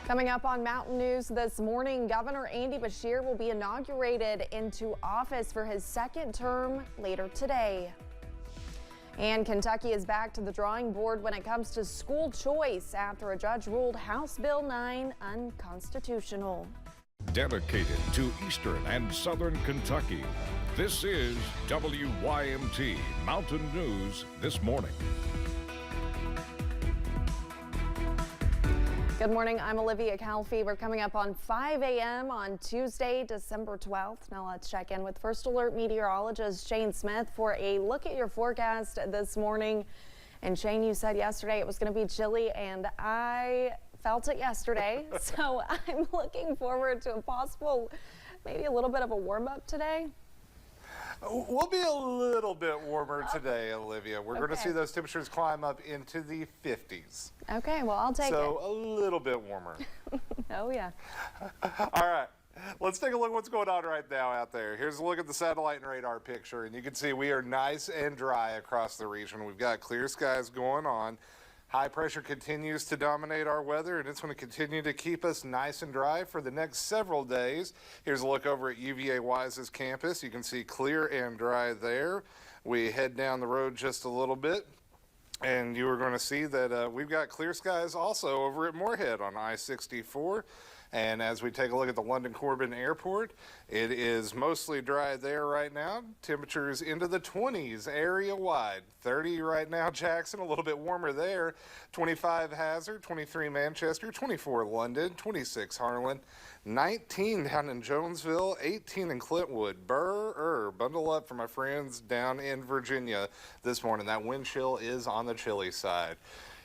Coming up on Mountain News this morning, Governor Andy Beshear will be inaugurated into office for his second term later today. And Kentucky is back to the drawing board when it comes to school choice after a judge ruled House Bill 9 unconstitutional. Dedicated to Eastern and Southern Kentucky, this is WYMT Mountain News this morning. Good morning, I'm Olivia Calfee. We're coming up on 5 a.m. on Tuesday, December 12th. Now let's check in with First Alert meteorologist Shane Smith for a look at your forecast this morning. And Shane, you said yesterday it was going to be chilly, and I felt it yesterday. So I'm looking forward to a possible, maybe a little bit of a warm up today. We'll be a little bit warmer today, Olivia. We're going to see those temperatures climb up into the 50s. Okay, well, I'll take it. So a little bit warmer. Oh, yeah. All right. Let's take a look at what's going on right now out there. Here's a look at the satellite and radar picture, and you can see we are nice and dry across the region. We've got clear skies going on. High pressure continues to dominate our weather, and it's going to continue to keep us nice and dry for the next several days. Here's a look over at UVA Wise's campus. You can see clear and dry there. We head down the road just a little bit, and you are going to see that we've got clear skies also over at Moorhead on I-64. And as we take a look at the London Corbin Airport, it is mostly dry there right now. Temperatures into the 20s area-wide. 30 right now, Jackson, a little bit warmer there. 25 Hazard, 23 Manchester, 24 London, 26 Harlan, 19 down in Jonesville, 18 in Clintwood. Bundle up for my friends down in Virginia this morning. That wind chill is on the chilly side.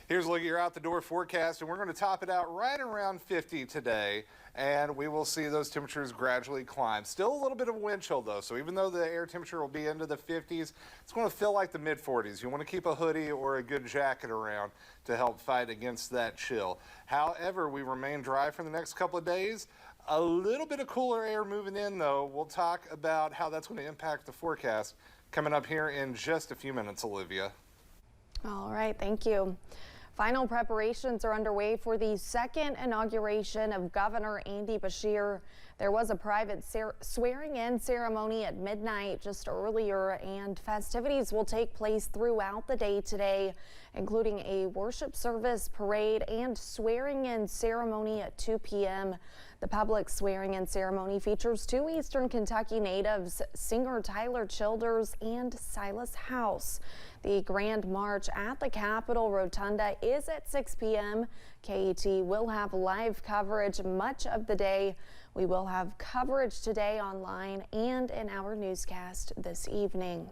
Here's a look at your out-the-door forecast, and we're going to top it out right around 50 today, and we will see those temperatures gradually climb. Still a little bit of wind chill, though, so even though the air temperature will be into the 50s, it's going to feel like the mid-40s. You want to keep a hoodie or a good jacket around to help fight against that chill. However, we remain dry for the next couple of days. A little bit of cooler air moving in, though. We'll talk about how that's going to impact the forecast coming up here in just a few minutes, Olivia. All right, thank you. Final preparations are underway for the second inauguration of Governor Andy Beshear. There was a private swearing-in ceremony at midnight just earlier, and festivities will take place throughout the day today, including a worship service, parade, and swearing-in ceremony at 2 p.m. The public swearing-in ceremony features two Eastern Kentucky natives, singer Tyler Childers and Silas House. The Grand March at the Capitol Rotunda is at 6 p.m. KET will have live coverage much of the day. We will have coverage today online and in our newscast this evening.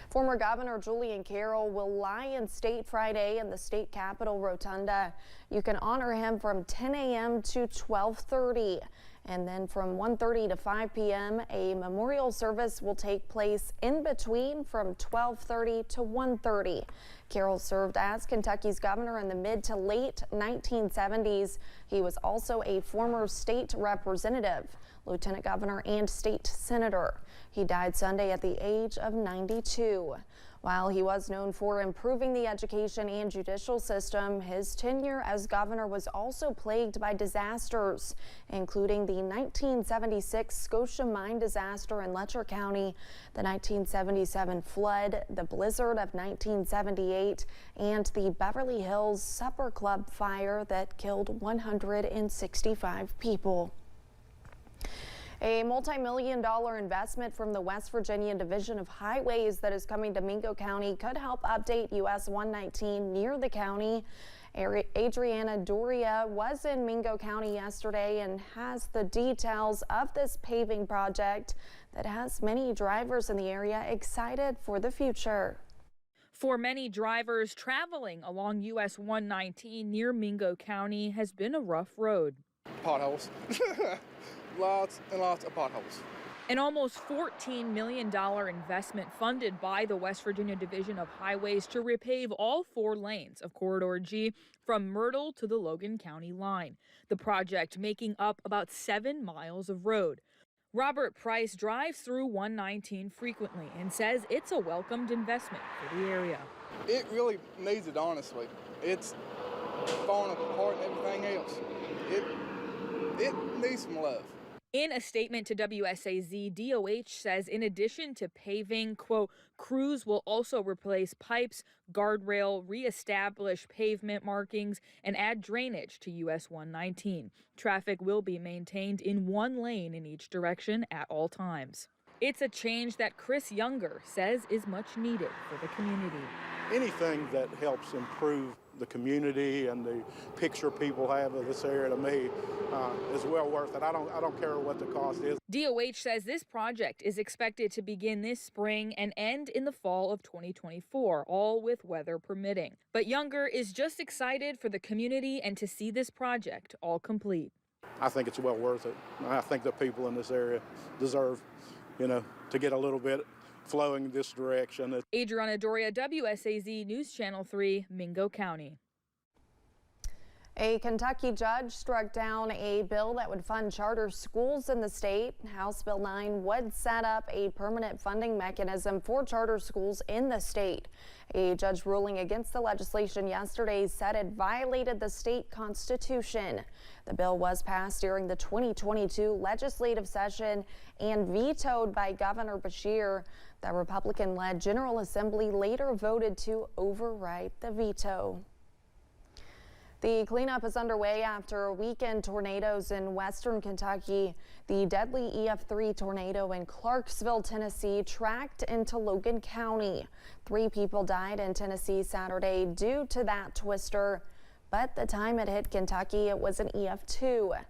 Former Governor Julian Carroll will lie in state Friday in the state Capitol Rotunda. You can honor him from 10 a.m. to 12:30. And then from 1:30 to 5 p.m., a memorial service will take place in between from 12:30 to 1:30. Carroll served as Kentucky's governor in the mid to late 1970s. He was also a former state representative, lieutenant governor, and state senator. He died Sunday at the age of 92. While he was known for improving the education and judicial system, his tenure as governor was also plagued by disasters, including the 1976 Scotia mine disaster in Letcher County, the 1977 flood, the blizzard of 1978, and the Beverly Hills Supper Club fire that killed 165 people. A multi-million-dollar investment from the West Virginia Division of Highways that is coming to Mingo County could help update US 119 near the county. Adriana Doria was in Mingo County yesterday and has the details of this paving project that has many drivers in the area excited for the future. For many drivers, traveling along US 119 near Mingo County has been a rough road. Potholes. Lots and lots of potholes. An almost $14 million investment funded by the West Virginia Division of Highways to repave all 4 lanes of Corridor G from Myrtle to the Logan County line. The project making up about 7 miles of road. Robert Price drives through 119 frequently and says it's a welcomed investment for the area. It really needs it, honestly. It's falling apart and everything else. works. It needs some love. In a statement to WSAZ, DOH says in addition to paving, quote, crews will also replace pipes, guardrail, reestablish pavement markings, and add drainage to US 119. Traffic will be maintained in one lane in each direction at all times. It's a change that Chris Younger says is much needed for the community. Anything that helps improve the community and the picture people have of this area, to me, is well worth it. I don't care what the cost is. DOH says this project is expected to begin this spring and end in the fall of 2024, all with weather permitting. But Younger is just excited for the community and to see this project all complete. I think it's well worth it. I think the people in this area deserve, to get a little bit flowing this direction. Adriana Doria, WSAZ News Channel 3, Mingo County. A Kentucky judge struck down a bill that would fund charter schools in the state. House Bill 9 would set up a permanent funding mechanism for charter schools in the state. A judge ruling against the legislation yesterday said it violated the state constitution. The bill was passed during the 2022 legislative session and vetoed by Governor Beshear. The Republican-led General Assembly later voted to override the veto. The cleanup is underway after weekend tornadoes in western Kentucky. The deadly EF3 tornado in Clarksville, Tennessee, tracked into Logan County. 3 people died in Tennessee Saturday due to that twister, but the time it hit Kentucky, it was an EF2.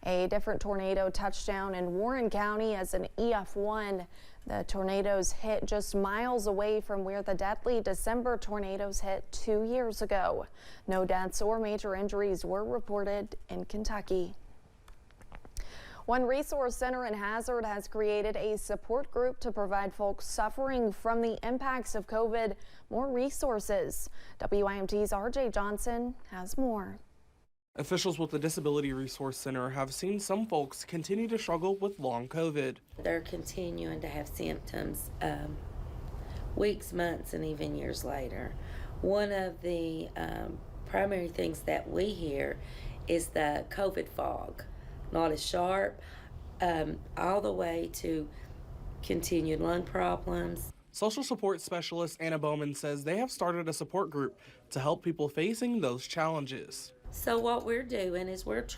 A different tornado touched down in Warren County as an EF1. The tornadoes hit just miles away from where the deadly December tornadoes hit 2 years ago. No deaths or major injuries were reported in Kentucky. One resource center in Hazard has created a support group to provide folks suffering from the impacts of COVID more resources. WYMT's RJ Johnson has more. Officials with the Disability Resource Center have seen some folks continue to struggle with long COVID. They're continuing to have symptoms weeks, months, and even years later. One of the primary things that we hear is the COVID fog, not as sharp, all the way to continued lung problems. Social support specialist Anna Bowman says they have started a support group to help people facing those challenges. So what we're doing is I've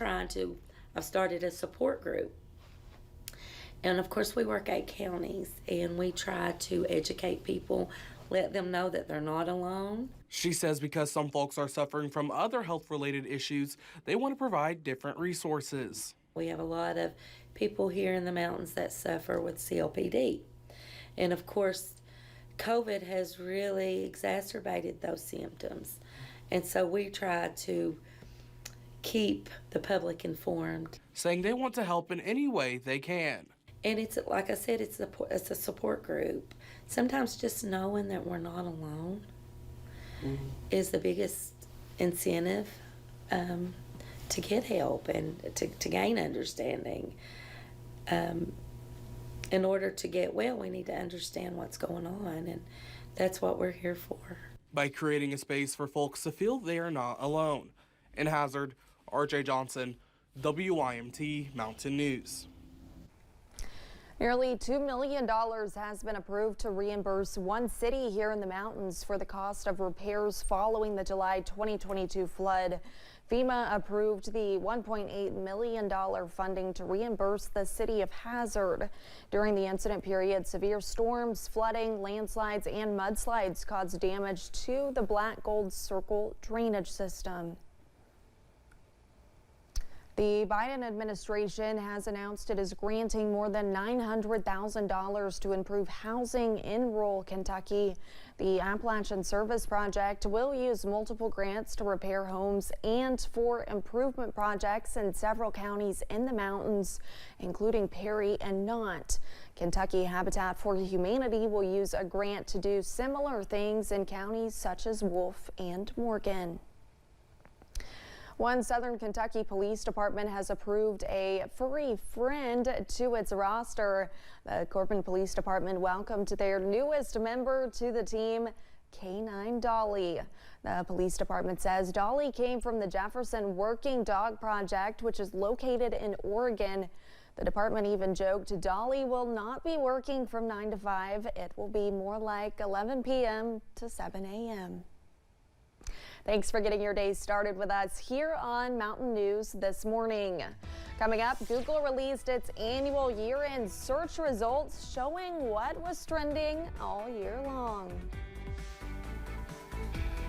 started a support group. And of course we work 8 counties and we try to educate people, let them know that they're not alone. She says because some folks are suffering from other health-related issues, they want to provide different resources. We have a lot of people here in the mountains that suffer with COPD. And of course, COVID has really exacerbated those symptoms. And so we try to keep the public informed. Saying they want to help in any way they can. And it's, like I said, it's a support group. Sometimes just knowing that we're not alone is the biggest incentive to get help and to gain understanding. In order to get well, we need to understand what's going on, and that's what we're here for. By creating a space for folks to feel they are not alone. In Hazard, RJ Johnson, WYMT Mountain News. Nearly $2 million has been approved to reimburse one city here in the mountains for the cost of repairs following the July 2022 flood. FEMA approved the $1.8 million funding to reimburse the city of Hazard. During the incident period, severe storms, flooding, landslides, and mudslides caused damage to the Black Gold Circle drainage system. The Biden administration has announced it is granting more than $900,000 to improve housing in rural Kentucky. The Appalachian Service Project will use multiple grants to repair homes and for improvement projects in several counties in the mountains, including Perry and Knott. Kentucky Habitat for Humanity will use a grant to do similar things in counties such as Wolf and Morgan. One Southern Kentucky Police Department has approved a furry friend to its roster. The Corbin Police Department welcomed their newest member to the team, Canine Dolly. The police department says Dolly came from the Jefferson Working Dog Project, which is located in Oregon. The department even joked Dolly will not be working from 9 to 5. It will be more like 11 p.m. to 7 a.m. Thanks for getting your day started with us here on Mountain News this morning. Coming up, Google released its annual year-end search results showing what was trending all year long.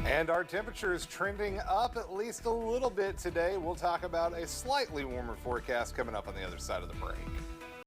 And our temperature is trending up at least a little bit today. We'll talk about a slightly warmer forecast coming up on the other side of the break.